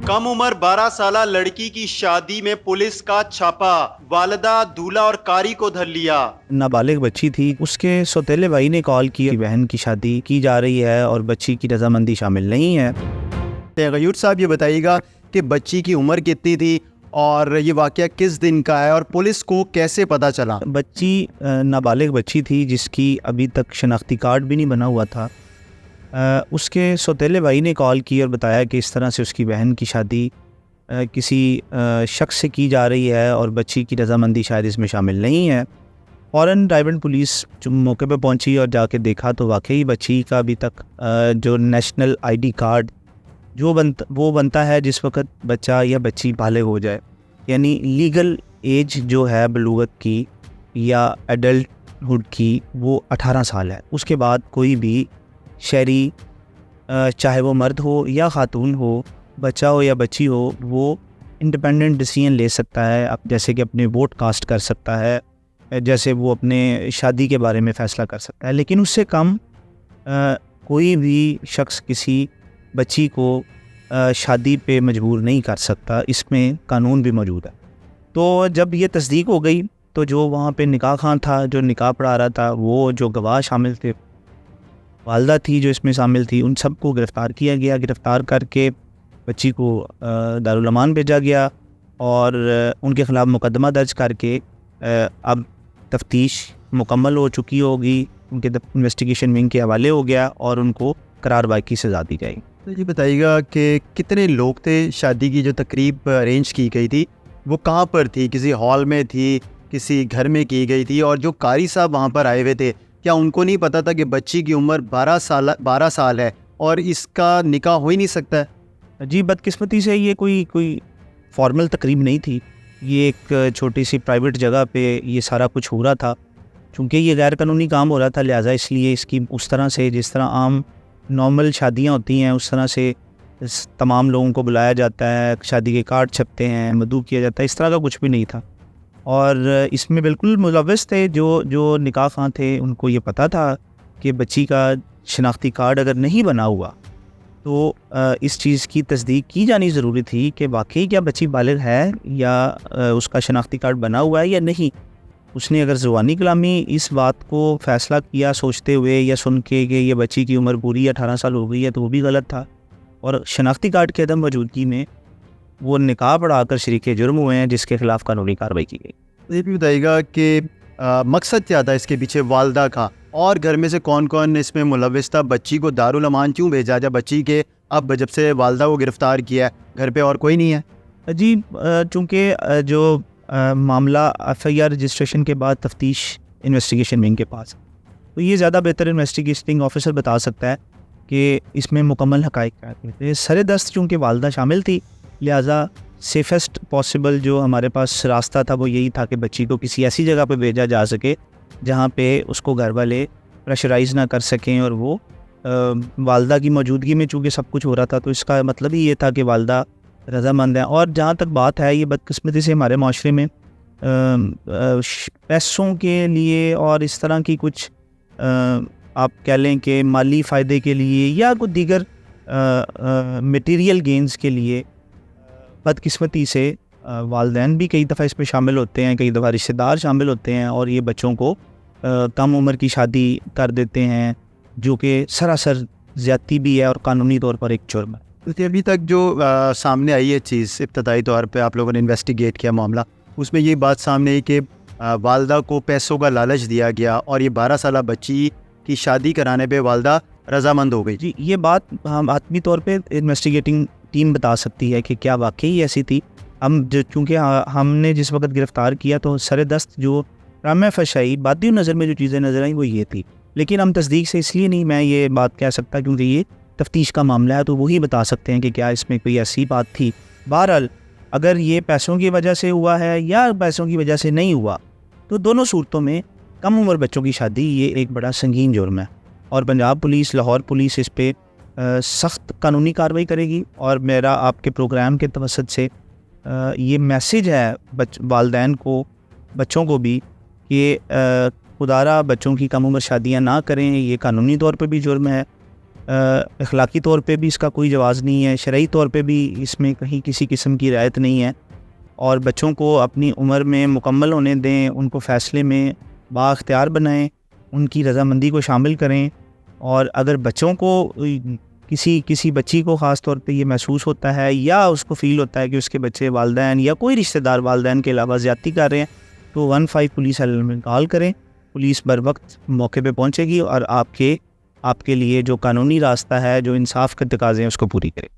कम उम्र 12 साला लड़की की शादी में पुलिस का छापा, वालिदा, दूल्हा और कारी को धर लिया। नाबालिग बच्ची थी, उसके सौतेले भाई ने कॉल की कि बहन की शादी की जा रही है और बच्ची की रजामंदी शामिल नहीं है। गयूर साहब ये बताइएगा कि बच्ची की उम्र कितनी थी और ये वाकया किस दिन का है और पुलिस को कैसे पता चला? बच्ची नाबालिग बच्ची थी जिसकी अभी तक शनाख्ती कार्ड भी नहीं बना हुआ था। उसके सौतेले भाई ने कॉल की और बताया कि इस तरह से उसकी बहन की शादी किसी शख्स से की जा रही है और बच्ची की रजामंदी शायद इसमें शामिल नहीं है। फ़ौरन रायबंद पुलिस जो मौके पर पहुंची और जाके देखा तो वाकई बच्ची का अभी तक जो नेशनल आईडी कार्ड वो बनता है जिस वक्त बच्चा या बच्ची बालिग हो जाए, यानी लीगल एज जो है बलूगत की या एडल्टहुड की वो 18 साल है। उसके बाद कोई भी शहरी चाहे वो मर्द हो या ख़ातून हो, बच्चा हो या बच्ची हो, वो इंडिपेंडेंट डिसीजन ले सकता है। अब जैसे कि अपने वोट कास्ट कर सकता है, जैसे वो अपने शादी के बारे में फ़ैसला कर सकता है, लेकिन उससे कम कोई भी शख्स किसी बच्ची को शादी पे मजबूर नहीं कर सकता। इसमें कानून भी मौजूद है। तो जब ये तस्दीक हो गई तो जो वहाँ पे निकाह खान था, जो निकाह पढ़ा रहा था, वो जो गवाह शामिल थे, वालदा थी जो इसमें शामिल थी, उन सब को गिरफ़्तार किया गया। गिरफ़्तार करके बच्ची को दारुल अमान भेजा गया और उनके ख़िलाफ़ मुकदमा दर्ज करके अब तफ्तीश मुकम्मल हो चुकी होगी, उनके इन्वेस्टिगेशन विंग के हवाले हो गया और उनको करार बाकी की सज़ा दी जाएगी। तो ये बताइएगा कि कितने लोग थे? शादी की जो तकरीब अरेंज की गई थी वो कहाँ पर थी? किसी हॉल में थी, किसी घर में की गई थी? और जो कारी साहब वहाँ पर आए हुए थे, क्या उनको नहीं पता था कि बच्ची की उम्र 12 साल है और इसका निकाह हो ही नहीं सकता है? जी, बदकिस्मती से ये कोई फॉर्मल तकरीब नहीं थी। ये एक छोटी सी प्राइवेट जगह पे ये सारा कुछ हो रहा था। चूँकि ये गैर कानूनी काम हो रहा था, लिहाजा इसलिए इसकी उस तरह से जिस तरह आम नॉर्मल शादियाँ होती हैं उस तरह से तमाम लोगों को बुलाया जाता है, शादी के कार्ड छपते हैं, मदऊ किया जाता है, इस तरह का कुछ भी नहीं था। और इसमें बिल्कुल मुलव्वस थे जो निकाह खां थे, उनको ये पता था कि बच्ची का शनाख्ती कार्ड अगर नहीं बना हुआ तो इस चीज़ की तस्दीक की जानी ज़रूरी थी कि वाकई क्या बच्ची बालिग है या उसका शनाख्ती कार्ड बना हुआ है या नहीं। उसने अगर ज़ुबानी कलामी इस बात को फ़ैसला किया सोचते हुए या सुन के कि ये बच्ची की उम्र पूरी 18 साल हो गई है, तो वो भी गलत था। और शनाख्ती कार्ड के अदम मौजूदगी में वो निकाह पढ़ाकर शरीक जुर्म हुए हैं, जिसके ख़िलाफ़ कानूनी कार्रवाई की गई। ये भी बताइएगा कि मकसद क्या था इसके पीछे वालदा का, और घर में से कौन कौन इसमें मुलव्विस था? बच्ची को दारुल अमान क्यों भेजा? जब बच्ची के अब जब से वालदा को गिरफ़्तार किया, घर पे और कोई नहीं है? जी, चूँकि जो मामला FIR रजिस्ट्रेशन के बाद तफ्तीश इन्वेस्टिगेशन विंग के पास, तो ये ज़्यादा बेहतर इन्वेस्टिगेटिंग ऑफिसर बता सकता है कि इसमें मुकम्मल हक़ाइक़ क्या थे। सरेदस्त चूँकि वालदा शामिल थी, लिहाजा सेफेस्ट पॉसिबल जो हमारे पास रास्ता था वो यही था कि बच्ची को किसी ऐसी जगह पे भेजा जा सके जहाँ पे उसको घर वाले प्रेशराइज़ ना कर सकें, और वो वालदा की मौजूदगी में चूँकि सब कुछ हो रहा था, तो इसका मतलब ही ये था कि वालदा रज़ामंद है। और जहाँ तक बात है, ये बदकिस्मती से हमारे माशरे में पैसों के लिए और इस तरह की कुछ आप कह लें कि माली फ़ायदे के लिए या कुछ दीगर मटीरियल गेंस के लिए बदकिस्मती से वालदैन भी कई दफ़ा इसमें शामिल होते हैं, कई दफ़ा रिश्तेदार शामिल होते हैं और ये बच्चों को कम उम्र की शादी कर देते हैं, जो कि सरासर ज़्यादती भी है और कानूनी तौर पर एक जुर्म है। तो अभी तक जो सामने आई है चीज़, इब्तदाई तौर पे आप लोगों ने इन्वेस्टिगेट किया मामला, उसमें ये बात सामने आई कि वालदा को पैसों का लालच दिया गया और ये 12 साल बच्ची की शादी कराने पे वालदा रजामंद हो गई। जी, ये बात हम आत्मी तौर पे इन्वेस्टिगेटिंग टीम बता सकती है कि क्या वाकई ऐसी थी। हम चूँकि हमने जिस वक्त गिरफ़्तार किया तो सरेदस्त जो राम फशाई बादी नज़र में जो चीज़ें नज़र आई वो ये थी, लेकिन हम तस्दीक से इसलिए नहीं मैं ये बात कह सकता क्योंकि ये तफ्तीश का मामला है, तो वही बता सकते हैं कि क्या इसमें कोई ऐसी बात थी। बहरहाल अगर ये पैसों की वजह से हुआ है या पैसों की वजह से नहीं हुआ, तो दोनों सूरतों में कम उम्र बच्चों की शादी ये एक बड़ा संगीन जुर्म है और पंजाब पुलिस, लाहौर पुलिस इस पे सख्त कानूनी कार्रवाई करेगी। और मेरा आपके प्रोग्राम के तवसत से ये मैसेज है वालदैन को, बच्चों को भी कि खुदारा बच्चों की कम उम्र शादियाँ ना करें, ये कानूनी तौर पर भी जुर्म है अखलाकी तौर पे भी इसका कोई जवाज़ नहीं है, शरई तौर पे भी इसमें कहीं किसी किस्म की रियायत नहीं है। और बच्चों को अपनी उम्र में मुकम्मल होने दें, उनको फ़ैसले में बाख्तियार बनाएं, उनकी रज़ामंदी को शामिल करें। और अगर बच्चों को किसी बच्ची को ख़ास तौर पे ये महसूस होता है या उसको फ़ील होता है कि उसके बच्चे वालिदैन या कोई रिश्तेदार वालिदैन के अलावा ज़्यादती कर रहे हैं, तो 15 पुलिस हेल्पलाइन में कॉल करें। पुलिस बर वक्त मौके पे पहुंचेगी और आपके लिए जो कानूनी रास्ता है, जो इंसाफ के तकाज़े हैं, उसको पूरी करे।